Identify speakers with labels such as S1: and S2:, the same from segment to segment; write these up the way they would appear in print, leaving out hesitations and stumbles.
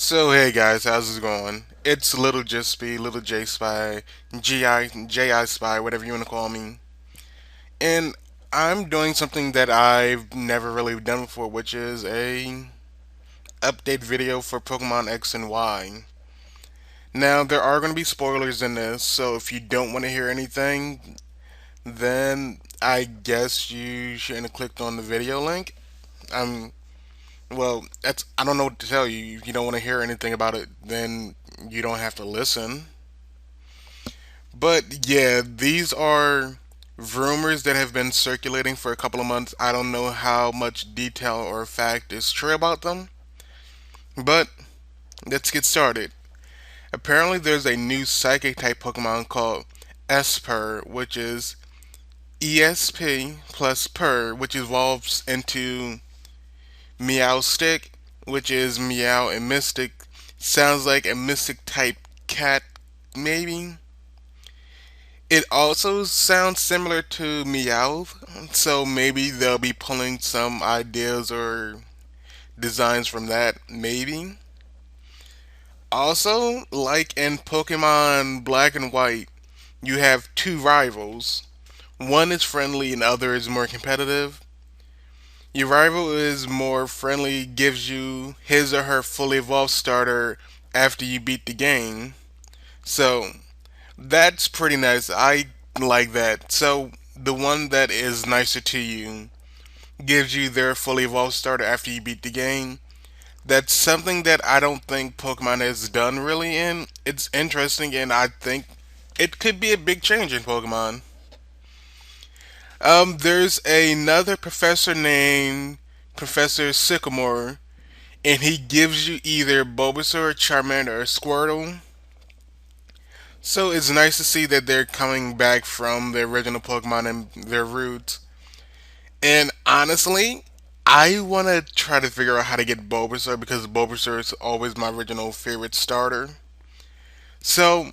S1: So hey guys, how's it going? It's Little Jispy, Little J Spy, J I Spy, whatever you want to call me. And I'm doing something that I've never really done before, which is a update video for Pokemon X and Y. Now there are going to be spoilers in this, so if you don't want to hear anything, then I guess you shouldn't have clicked on the video link. I'm Well, that's I don't know what to tell you. If you don't want to hear anything about it, then you don't have to listen. But yeah, these are rumors that have been circulating for a couple of months. I don't know how much detail or fact is true about them, but let's get started. Apparently, there's a new psychic type Pokemon called Espurr, which is ESP plus Purr, which evolves into Meowstick, which is Meow and Mystic. Sounds like a Mystic type cat, maybe. It also sounds similar to Meowth, so maybe they'll be pulling some ideas or designs from that, maybe. Also, like in Pokemon Black and White, you have two rivals. One is friendly and the other is more competitive. Your rival is more friendly, gives you his or her fully evolved starter after you beat the game. So that's pretty nice. I like that. So the one that is nicer to you gives you their fully evolved starter after you beat the game. That's something that I don't think Pokemon has done really in. It's interesting and I think it could be a big change in Pokemon. There's another professor named Professor Sycamore, and he gives you either Bulbasaur, Charmander, or Squirtle. So it's nice to see that they're coming back from the original Pokemon and their roots. And honestly, I want to try to figure out how to get Bulbasaur because Bulbasaur is always my original favorite starter. So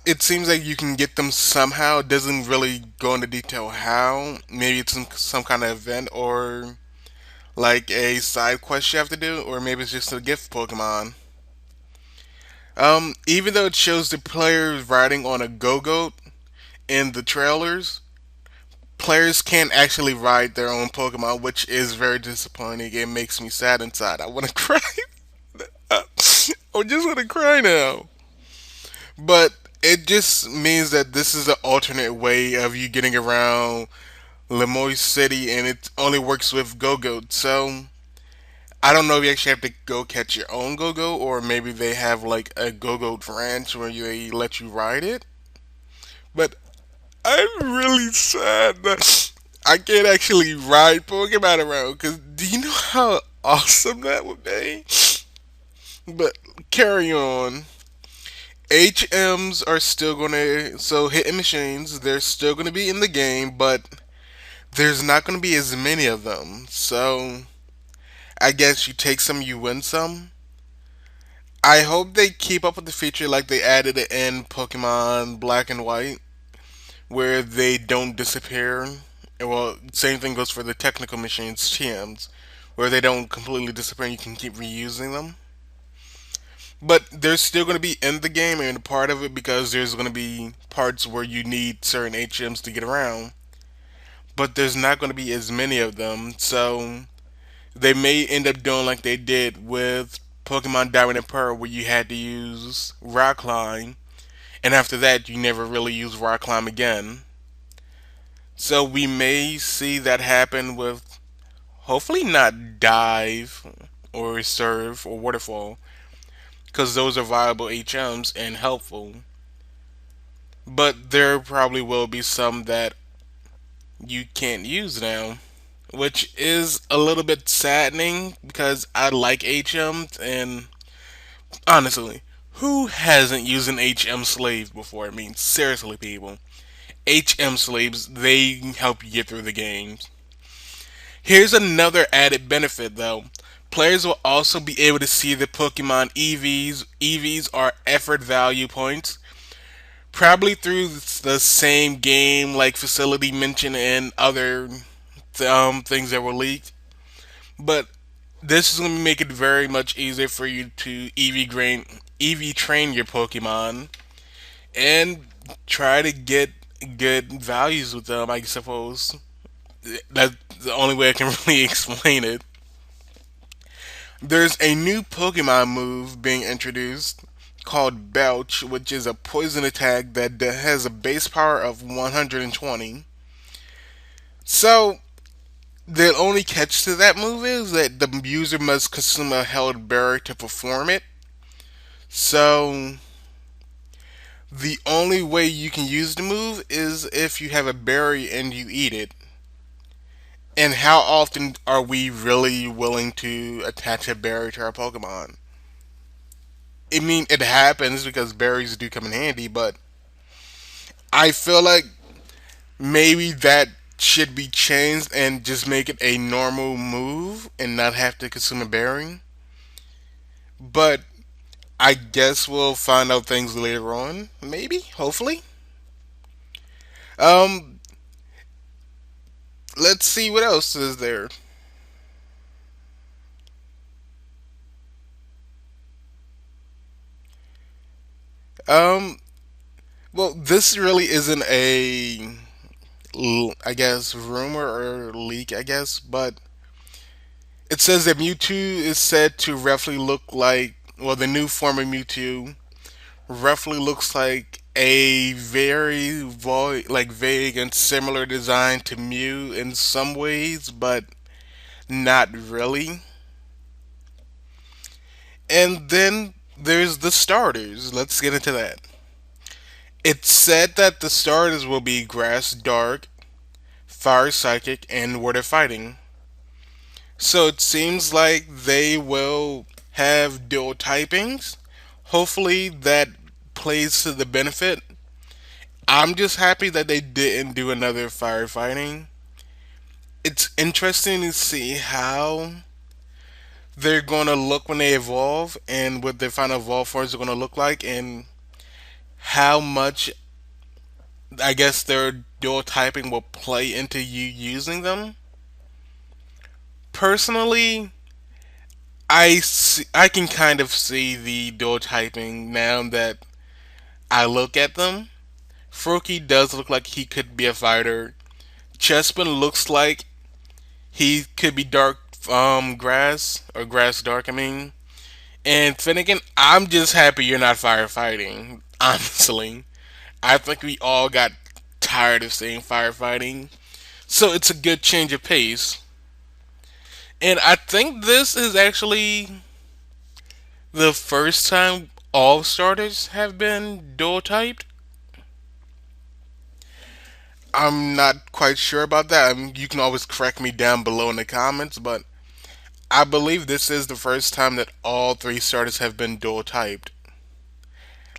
S1: it seems like you can get them somehow. It doesn't really go into detail how. Maybe it's some kind of event or like a side quest you have to do, or maybe it's just a gift Pokemon. Even though it shows the players riding on a Gogoat in the trailers, players can't actually ride their own Pokemon, which is very disappointing. It makes me sad inside. I want to cry. I just want to cry now. But it just means that this is an alternate way of you getting around Lumiose City, and it only works with Gogoat. So I don't know if you actually have to go catch your own Go-Go, or maybe they have like a Go-Go ranch where they let you ride it. But I'm really sad that I can't actually ride Pokemon around. Because do you know how awesome that would be? But carry on. HMs are still gonna, so hitting machines, they're still gonna be in the game, but there's not gonna be as many of them. So I guess you take some, you win some. I hope they keep up with the feature like they added it in Pokemon Black and White, where they don't disappear. Well, same thing goes for the technical machines, TMs, where they don't completely disappear and you can keep reusing them. But they're still going to be in the game and a part of it because there's going to be parts where you need certain HMs to get around. But there's not going to be as many of them, so they may end up doing like they did with Pokemon Diamond and Pearl, where you had to use Rock Climb, and after that, you never really use Rock Climb again. So we may see that happen with hopefully not Dive or Surf or Waterfall, because those are viable HMs and helpful. But there probably will be some that you can't use now, which is a little bit saddening because I like HMs and honestly, who hasn't used an HM slave before? I mean, seriously, people. HM slaves, they help you get through the games. Here's another added benefit though. Players will also be able to see the Pokemon EVs. EVs are effort value points. Probably through the same game like facility mentioned in other things that were leaked. But This is going to make it very much easier for you to EV train your Pokemon and try to get good values with them, I suppose. That's the only way I can really explain it. There's a new Pokemon move being introduced called Belch, which is a poison attack that has a base power of 120. So, the only catch to that move is that the user must consume a held berry to perform it. So, the only way you can use the move is if you have a berry and you eat it. And how often are we really willing to attach a berry to our Pokemon? I mean, it happens because berries do come in handy, but I feel like maybe that should be changed and just make it a normal move and not have to consume a berry. But I guess we'll find out things later on. Maybe, hopefully. Um, let's see what else is there. Um, well, this really isn't I guess, rumor or leak, I guess, but it says that Mewtwo is said to roughly look like, well, the new form of Mewtwo roughly looks like a very vague and similar design to Mew in some ways, but not really. And then there's the starters. Let's get into that. It's said that the starters will be Grass Dark, Fire Psychic, and Water Fighting. So it seems like they will have dual typings. Hopefully that plays to the benefit. I'm just happy that they didn't do another firefighting. It's interesting to see how they're going to look when they evolve and what their final evolve forms are going to look like and how much, I guess, their dual typing will play into you using them. Personally, I can kind of see the dual typing now that I look at them. Froakie does look like he could be a fighter. Chespin looks like he could be dark grass or grass dark. I mean, and Finnegan, I'm just happy you're not firefighting. Honestly, I think we all got tired of seeing firefighting, so it's a good change of pace. And I think this is actually the first time all starters have been dual typed. I'm not quite sure about that. I mean, you can always correct me down below in the comments, but I believe this is the first time that all three starters have been dual typed.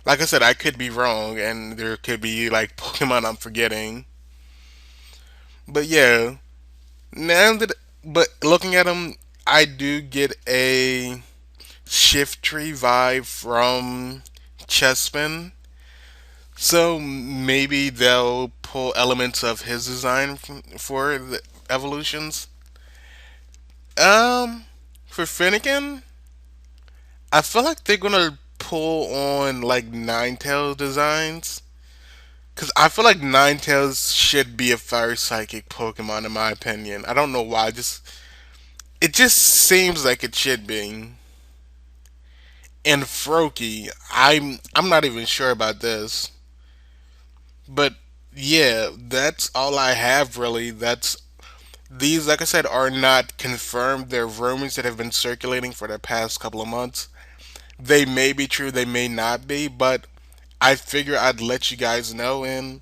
S1: Like I said, I could be wrong, and there could be like Pokemon I'm forgetting. But yeah, now that but looking at them, I do get a shift tree vibe from Chespin. So maybe they'll pull elements of his design for the evolutions. Um, for Finnegan, I feel like they're gonna pull on like Ninetales designs. Cause I feel like Ninetales should be a fire psychic Pokemon in my opinion. I don't know why. Just it just seems like it should be. And Froakie, I'm not even sure about this. But yeah, that's all I have really. That's these, like I said, are not confirmed. They're rumors that have been circulating for the past couple of months. They may be true, they may not be, but I figure I'd let you guys know and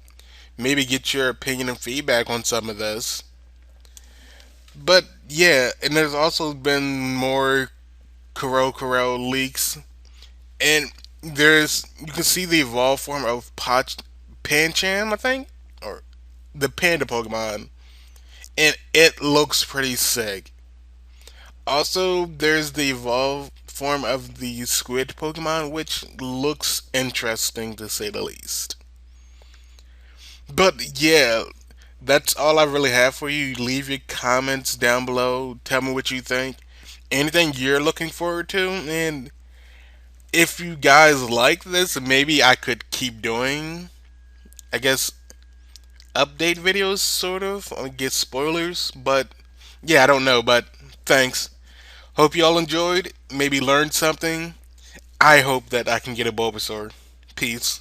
S1: maybe get your opinion and feedback on some of this. But yeah, and there's also been more Kuro leaks, and there's you can see the evolved form of Pancham, I think, or the panda Pokemon, and it looks pretty sick. Also, there's the evolved form of the squid Pokemon, which looks interesting to say the least. But yeah, that's all I really have for you. Leave your comments down below. Tell me what you think. anything you're looking forward to. And if you guys like this, maybe I could keep doing, I guess, update videos, sort of. I get spoilers, but yeah, I don't know. But thanks. Hope you all enjoyed. Maybe learned something. I hope that I can get a Bulbasaur. Peace.